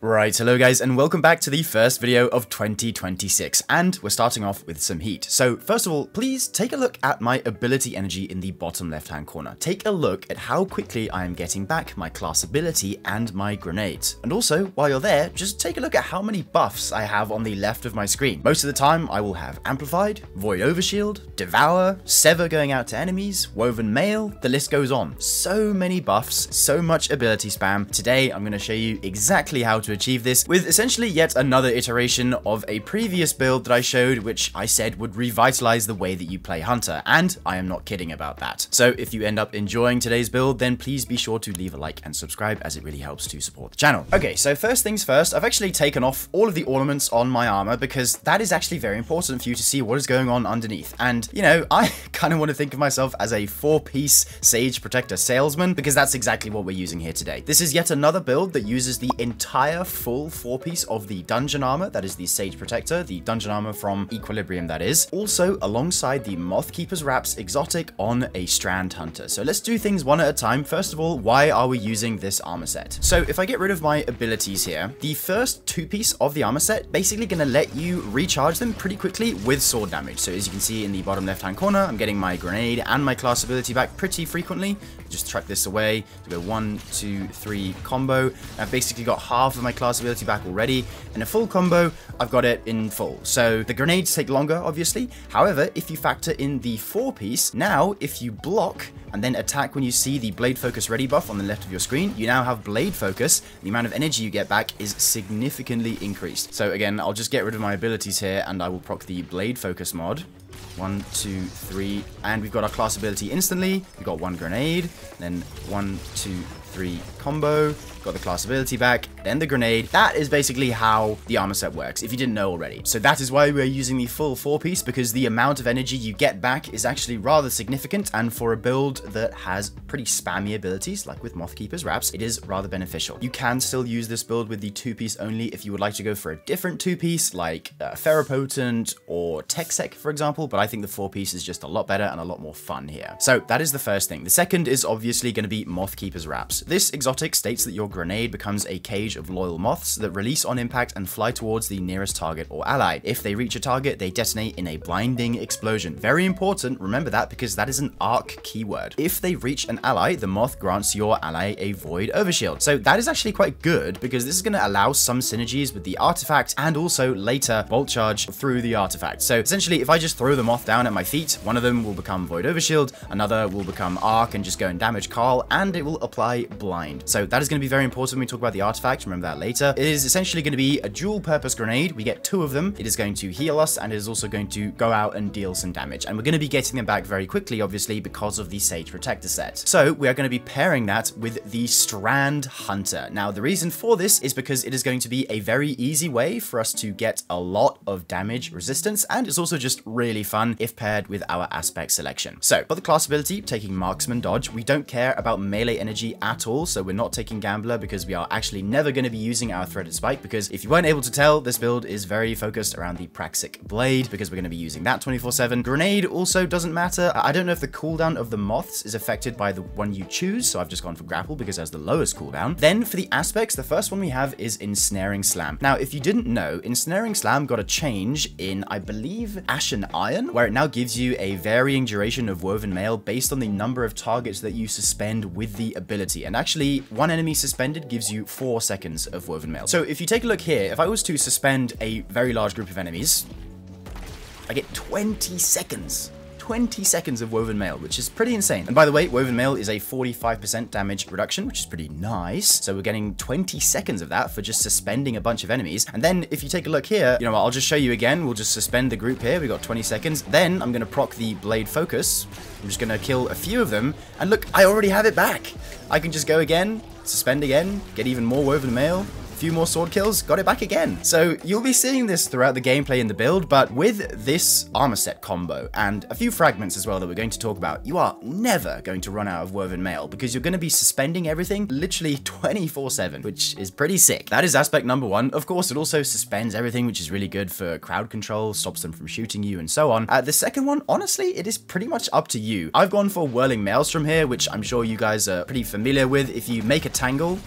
Right, hello guys, and welcome back to the first video of 2026, and we're starting off with some heat. So first of all, please take a look at my ability energy in the bottom left hand corner. Take a look at how quickly I am getting back my class ability and my grenades. And also, while you're there, just take a look at how many buffs I have on the left of my screen. Most of the time, I will have Amplified, Void Overshield, Devour, Sever going out to enemies, Woven Mail, the list goes on. So many buffs, so much ability spam. Today, I'm going to show you exactly how to achieve this with essentially yet another iteration of a previous build that I showed, which I said would revitalize the way that you play Hunter, and I am not kidding about that. So if you end up enjoying today's build, then please be sure to leave a like and subscribe, as it really helps to support the channel. Okay, so first things first, I've actually taken off all of the ornaments on my armor because that is actually very important for you to see what is going on underneath. And you know, I kind of want to think of myself as a 4-piece Sage Protector salesman, because that's exactly what we're using here today. This is yet another build that uses the entire full 4-piece of the dungeon armor, that is the Sage Protector, the dungeon armor from Equilibrium, that is. Also alongside the Mothkeeper's Wraps exotic on a Strand Hunter. So let's do things one at a time. First of all, why are we using this armor set? So if I get rid of my abilities here, the first 2-piece of the armor set basically going to let you recharge them pretty quickly with sword damage. So as you can see in the bottom left hand corner, I'm getting my grenade and my class ability back pretty frequently. Just chuck this away to go 1, 2, 3 combo. I've basically got half of my class ability back already. In a full combo, I've got it in full. So the grenades take longer, obviously. However, if you factor in the 4-piece, now if you block and then attack when you see the Blade Focus ready buff on the left of your screen, you now have Blade Focus. The amount of energy you get back is significantly increased. So again, I'll just get rid of my abilities here and I will proc the Blade Focus mod. 1, 2, 3, and we've got our class ability instantly. We've got 1 grenade, then 1, 2, 3 combo. Got the class ability back, then the grenade. That is basically how the armor set works, if you didn't know already. So that is why we're using the full 4-piece, because the amount of energy you get back is actually rather significant, and for a build that has pretty spammy abilities, like with Mothkeeper's Wraps, it is rather beneficial. You can still use this build with the 2-piece only if you would like to go for a different 2-piece, like Ferropotent or Texec, for example, but I think the 4-piece is just a lot better and a lot more fun here. So that is the first thing. The second is obviously going to be Mothkeeper's Wraps. This exotic states that your grenade becomes a cage of loyal moths that release on impact and fly towards the nearest target or ally. If they reach a target, they detonate in a blinding explosion. Very important, remember that, because that is an arc keyword. If they reach an ally, the moth grants your ally a Void Overshield. So that is actually quite good, because this is going to allow some synergies with the artifact and also later bolt charge through the artifact. So essentially, if I just throw the moth down at my feet, one of them will become Void Overshield, another will become arc and just go and damage Carl, and it will apply blind. So that is going to be very important when we talk about the artifact. Remember that later. It is essentially going to be a dual purpose grenade. We get 2 of them. It is going to heal us, and it is also going to go out and deal some damage. And we're going to be getting them back very quickly, obviously, because of the Sage Protector set. So we are going to be pairing that with the Strand Hunter. Now, the reason for this is because it is going to be a very easy way for us to get a lot of damage resistance, and it's also just really fun if paired with our aspect selection. So for the class ability, taking Marksman Dodge, we don't care about melee energy at all, so we're not taking Gambler, because we are actually never going to be using our Threaded Spike, because if you weren't able to tell, this build is very focused around the Praxic Blade, because we're going to be using that 24/7. Grenade also doesn't matter. I don't know if the cooldown of the moths is affected by the one you choose, so I've just gone for Grapple because it has the lowest cooldown. Then for the aspects, the first one we have is Ensnaring Slam. Now, if you didn't know, Ensnaring Slam got a change in, I believe, Ashen Iron, where it now gives you a varying duration of Woven Mail based on the number of targets that you suspend with the ability. And actually, one enemy suspended gives you 4 seconds of Woven Mail. So if you take a look here, if I was to suspend a very large group of enemies, I get 20 seconds. 20 seconds of Woven Mail, which is pretty insane. And by the way, Woven Mail is a 45% damage reduction, which is pretty nice. So we're getting 20 seconds of that for just suspending a bunch of enemies. And then if you take a look here, you know what, I'll just show you again. We'll just suspend the group here. We got 20 seconds. Then I'm going to proc the Blade Focus. I'm just going to kill a few of them. And look, I already have it back. I can just go again, suspend again, get even more Woven Mail. A few more sword kills, got it back again. So you'll be seeing this throughout the gameplay in the build, but with this armor set combo and a few fragments as well that we're going to talk about, you are never going to run out of Woven Mail, because you're going to be suspending everything literally 24/7, which is pretty sick. That is aspect number 1. Of course, it also suspends everything, which is really good for crowd control, stops them from shooting you and so on. The second one, honestly, it is pretty much up to you. I've gone for Whirling Maelstrom here, which I'm sure you guys are pretty familiar with. If you make a tangle,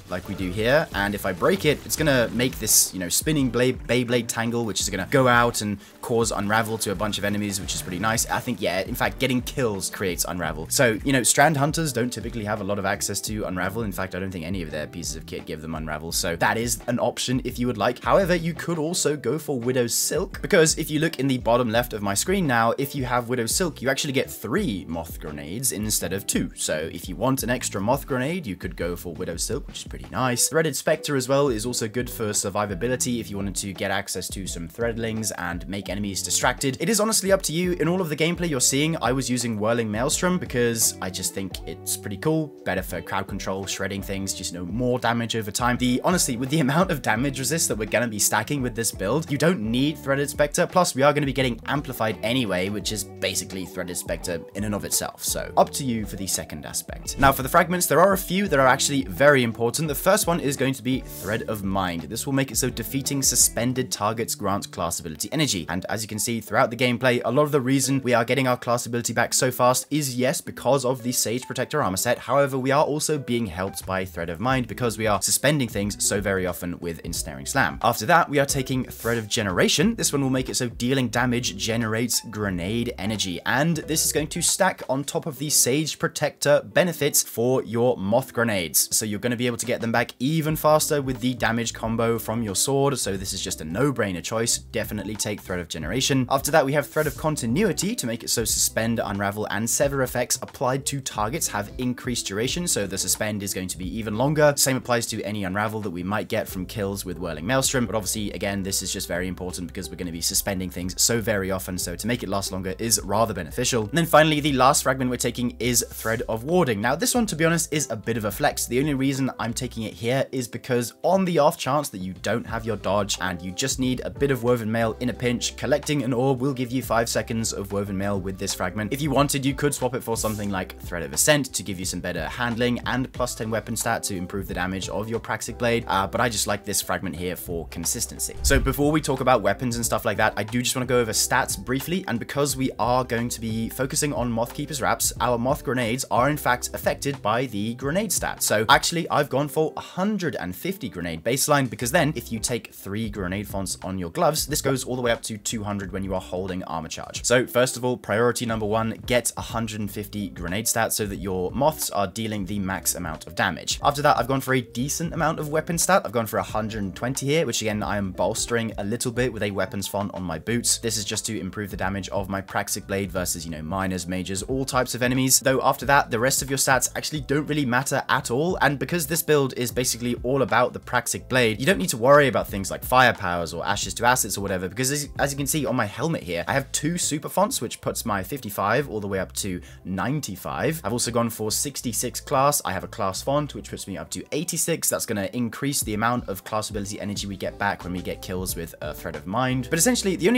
like we do here, and if I break it, it's gonna make this, you know, spinning Beyblade tangle, which is gonna go out and cause unravel to a bunch of enemies, which is pretty nice. I think, yeah, in fact, getting kills creates unravel. So, you know, Strand Hunters don't typically have a lot of access to unravel. In fact, I don't think any of their pieces of kit give them unravel, so that is an option if you would like. However, you could also go for Widow's Silk, because if you look in the bottom left of my screen now, if you have Widow's Silk, you actually get 3 moth grenades instead of 2. So if you want an extra moth grenade, you could go for Widow's Silk, which is pretty nice. Threaded Spectre as well is also good for survivability if you wanted to get access to some threadlings and make enemies distracted. It is honestly up to you. In all of the gameplay you're seeing, I was using Whirling Maelstrom because I just think it's pretty cool. Better for crowd control, shredding things, just, you know, more damage over time. Honestly, with the amount of damage resist that we're going to be stacking with this build, you don't need Threaded Spectre. Plus, we are going to be getting amplified anyway, which is basically Threaded Spectre in and of itself. So up to you for the second aspect. Now, for the fragments, there are a few that are actually very important. The first one is going to be Thread of Mind. This will make it so defeating suspended targets grants class ability energy. And as you can see throughout the gameplay, a lot of the reason we are getting our class ability back so fast is, yes, because of the Sage Protector armor set. However, we are also being helped by Thread of Mind because we are suspending things so very often with Ensnaring Slam. After that, we are taking Thread of Generation. This one will make it so dealing damage generates grenade energy, and this is going to stack on top of the Sage Protector benefits for your moth grenades. So you're going to be able to get them back even faster with the damage combo from your sword. So this is just a no-brainer choice. Definitely take Thread of Generation. After that, we have Thread of Continuity to make it so suspend, unravel, and sever effects applied to targets have increased duration. So the suspend is going to be even longer. Same applies to any unravel that we might get from kills with Whirling Maelstrom. But obviously, again, this is just very important because we're going to be suspending things so very often. So to make it last longer is rather beneficial. And then finally, the last fragment we're taking is Thread of Warding. Now, this one, to be honest, is a bit of a flex. The only reason I'm taking it here is because on the off chance that you don't have your dodge and you just need a bit of woven mail in a pinch, collecting an orb will give you 5 seconds of woven mail with this fragment. If you wanted, you could swap it for something like Thread of Ascent to give you some better handling and plus 10 weapon stat to improve the damage of your Praxic Blade, but I just like this fragment here for consistency. So before we talk about weapons and stuff like that, I do just want to go over stats briefly, and because we are going to be focusing on Mothkeeper's Wraps, our moth grenades are in fact affected by the grenade stat. So actually, I've gone for 150 grenade baseline, because then if you take 3 grenade fonts on your gloves, this goes all the way up to 200 when you are holding armor charge. So first of all, priority number 1, get 150 grenade stats so that your moths are dealing the max amount of damage. After that, I've gone for a decent amount of weapon stat. I've gone for 120 here, which again, I am bolstering a little bit with a weapons font on my boots. This is just to improve the damage of my Praxic Blade versus, you know, miners, mages, all types of enemies. Though after that, the rest of your stats actually don't really matter at all. And because this build is basically all about the Praxic Blade, you don't need to worry about things like fire powers or ashes to assets or whatever, because as you can see on my helmet here, I have 2 super fonts, which puts my 55 all the way up to 95. I've also gone for 66 class. I have a class font, which puts me up to 86. That's going to increase the amount of class ability energy we get back when we get kills with Thread of Mind. But essentially, the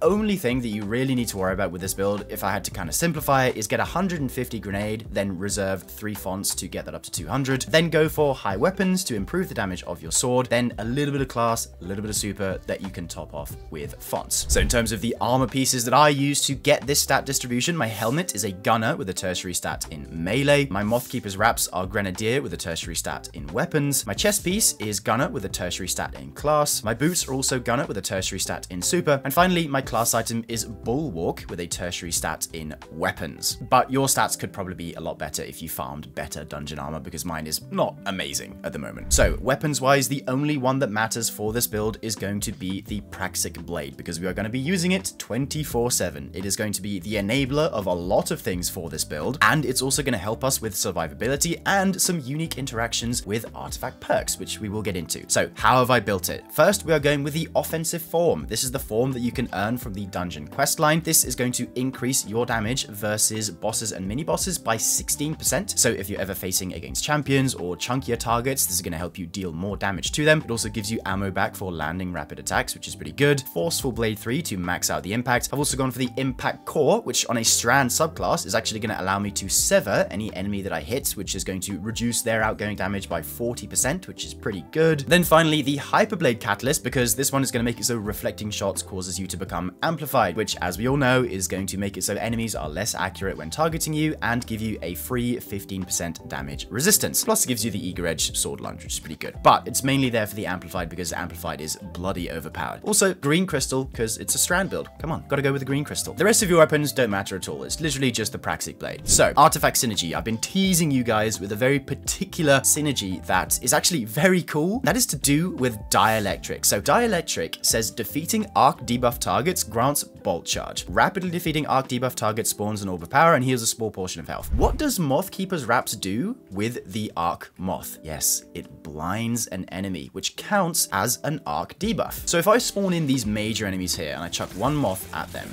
only thing that you really need to worry about with this build, if I had to kind of simplify it, is get 150 grenade, then reserve 3 fonts to get that up to 200, then go for high weapons to improve the damage of your sword, then a little bit of class, a little bit of super that you can top off with fonts. So in terms of the armor pieces that I use to get this stat distribution, my helmet is a gunner with a tertiary stat in melee. My Mothkeeper's Wraps are grenadier with a tertiary stat in weapons. My chest piece is gunner with a tertiary stat in class. My boots are also gunner with a tertiary stat in super. And finally, my class item is bulwark with a tertiary stat in weapons. But your stats could probably be a lot better if you farmed better dungeon armor, because mine is not amazing at the moment. So weapons wise, the only one that matters for this build is going to be the Praxic Blade, because we are going to be using it 24/7. It is going to be the enabler of a lot of things for this build, and it's also going to help us with survivability and some unique interactions with artifact perks, which we will get into. So how have I built it? First, we are going with the offensive form. This is the form that you can earn from the dungeon questline. This is going to increase your damage versus bosses and mini bosses by 16%. So if you're ever facing against champions or chunkier targets, this is going to help you deal more damage to them. It also gives you ammo back for landing rapid attacks, which is pretty good. Forceful Blade 3 to max out the impact. I've also gone for the Impact Core, which on a Strand subclass is actually going to allow me to sever any enemy that I hit, which is going to reduce their outgoing damage by 40%, which is pretty good. Then finally, the Hyperblade Catalyst, because this one is going to make it so reflecting shots causes you to become amplified, which, as we all know, is going to make it so enemies are less accurate when targeting you and give you a free 15% damage resistance. Plus, it gives you the Eager Edge Sword Lunge, which is pretty good. But it's mainly there for the Amplified because Amplified is bloody overpowered. Also, Green Crystal, because it's a Strand build. Come on, gotta go with the Green Crystal. The rest of your weapons don't matter at all. It's literally just the Praxic Blade. So, Artifact Synergy. I've been teasing you guys with a very particular synergy that is actually very cool. That is to do with Dielectric. So, Dielectric says defeating arc debuff targets grants Bolt Charge. Rapidly defeating arc debuff targets spawns an orb of power and heals a small portion of health. What does Mothkeeper's Wraps do with the arc moth? Yes, it blinds an enemy, which counts as an arc debuff. So if I spawn in these major enemies here and I chuck one moth at them,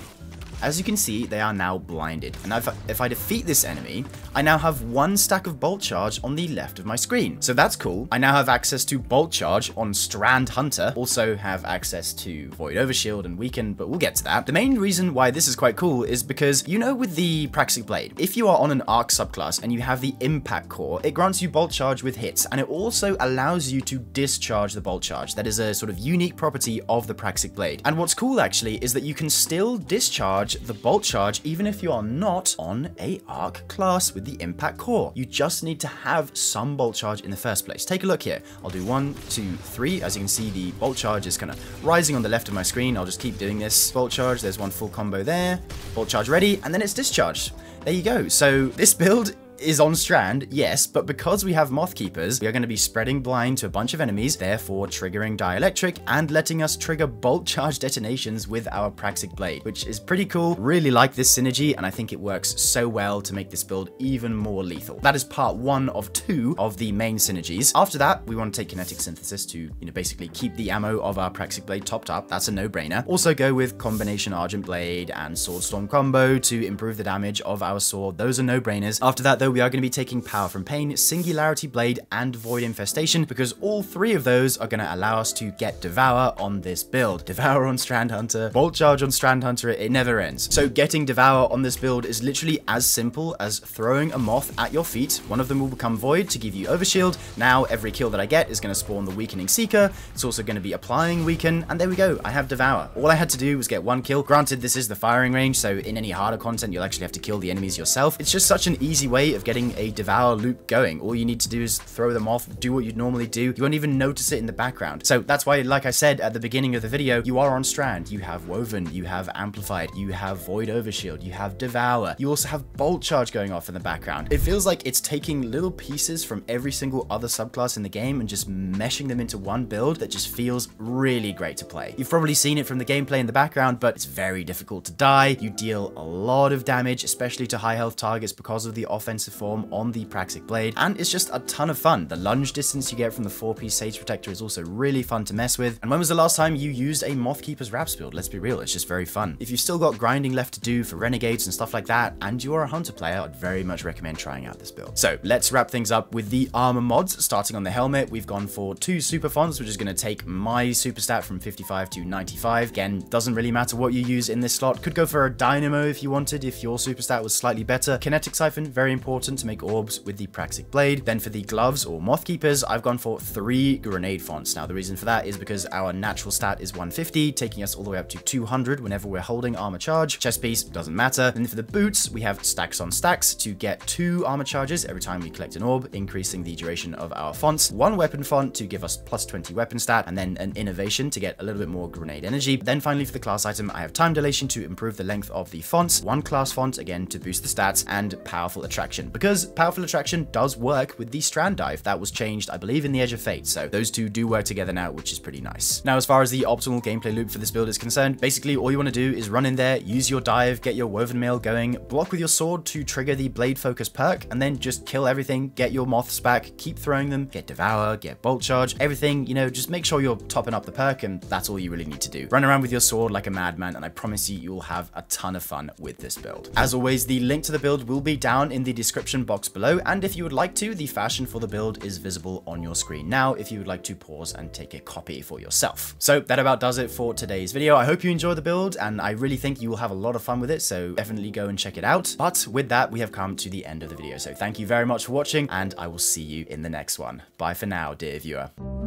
as you can see, they are now blinded. And if I defeat this enemy, I now have 1 stack of Bolt Charge on the left of my screen. So that's cool. I now have access to Bolt Charge on Strand Hunter. Also have access to Void Overshield and Weaken, but we'll get to that. The main reason why this is quite cool is because, you know, with the Praxic Blade, if you are on an Arc subclass and you have the Impact Core, it grants you Bolt Charge with hits, and it also allows you to discharge the Bolt Charge. That is a sort of unique property of the Praxic Blade. And what's cool actually is that you can still discharge the Bolt Charge even if you are not on a Arc class with the Impact Core. You just need to have some Bolt Charge in the first place. Take a look here. I'll do 1, 2, 3. As you can see, the Bolt Charge is kind of rising on the left of my screen. I'll just keep doing this. Bolt Charge, there's 1 full combo there. Bolt Charge ready, and then it's discharged. There you go. So this build is on Strand, yes, but because we have Moth Keepers, we are going to be spreading blind to a bunch of enemies, therefore triggering Dielectric and letting us trigger Bolt Charge detonations with our Praxic Blade, which is pretty cool. Really like this synergy, and I think it works so well to make this build even more lethal. That is part 1 of 2 of the main synergies. After that, we want to take Kinetic Synthesis to, basically keep the ammo of our Praxic Blade topped up. That's a no-brainer. Also go with Combination Argent Blade and Sword Storm combo to improve the damage of our sword. Those are no-brainers. After that, though, we are going to be taking Power from Pain, Singularity Blade, and Void Infestation, because all 3 of those are going to allow us to get Devour on this build. Devour on Strand Hunter, Bolt Charge on Strand Hunter, it never ends. So getting Devour on this build is literally as simple as throwing a moth at your feet. One of them will become Void to give you Overshield. Now every kill that I get is going to spawn the Weakening Seeker. It's also going to be applying Weaken, and there we go, I have Devour. All I had to do was get 1 kill. Granted, this is the firing range, so in any harder content, you'll actually have to kill the enemies yourself. It's just such an easy way of getting a Devour loop going. All you need to do is throw them off, do what you'd normally do. You won't even notice it in the background. So that's why, like I said at the beginning of the video, you are on Strand. You have Woven, you have Amplified, you have Void Overshield, you have Devour. You also have Bolt Charge going off in the background. It feels like it's taking little pieces from every single other subclass in the game and just meshing them into one build that just feels really great to play. You've probably seen it from the gameplay in the background, but it's very difficult to die. You deal a lot of damage, especially to high health targets because of the offensive form on the Praxic Blade, and it's just a ton of fun. The lunge distance you get from the 4-piece Sage Protector is also really fun to mess with. And when was the last time you used a Mothkeeper's Wraps build? Let's be real, it's just very fun. If you've still got grinding left to do for Renegades and stuff like that, and you are a Hunter player, I'd very much recommend trying out this build. So let's wrap things up with the armor mods. Starting on the helmet, we've gone for 2 super fonts, which is going to take my super stat from 55 to 95. Again, doesn't really matter what you use in this slot. Could go for a Dynamo if you wanted, if your super stat was slightly better. Kinetic Siphon, very important to make orbs with the Praxic Blade. Then for the gloves or Moth Keepers, I've gone for 3 grenade fonts. Now the reason for that is because our natural stat is 150, taking us all the way up to 200 whenever we're holding armor charge. Chest piece, doesn't matter. Then for the boots, we have stacks on stacks to get 2 armor charges every time we collect an orb, increasing the duration of our fonts. 1 weapon font to give us plus 20 weapon stat, and then an innovation to get a little bit more grenade energy. Then finally for the class item, I have time dilation to improve the length of the fonts, 1 class font again to boost the stats, and powerful attraction, because powerful attraction does work with the Strand Dive. That was changed, I believe, in the Edge of Fate, so those 2 do work together now, which is pretty nice. Now, as far as the optimal gameplay loop for this build is concerned, basically all you want to do is run in there, use your dive, get your Woven Mail going, block with your sword to trigger the Blade Focus perk, and then just kill everything, get your moths back, keep throwing them, get Devour, get Bolt Charge, everything, just make sure you're topping up the perk, and that's all you really need to do. Run around with your sword like a madman, and I promise you, you'll have a ton of fun with this build. As always, the link to the build will be down in the description box below, and if you would like to, the fashion for the build is visible on your screen now if you would like to pause and take a copy for yourself. So that about does it for today's video. I hope you enjoyed the build, and I really think you will have a lot of fun with it, so definitely go and check it out. But with that, we have come to the end of the video, so thank you very much for watching, and I will see you in the next one. Bye for now, dear viewer.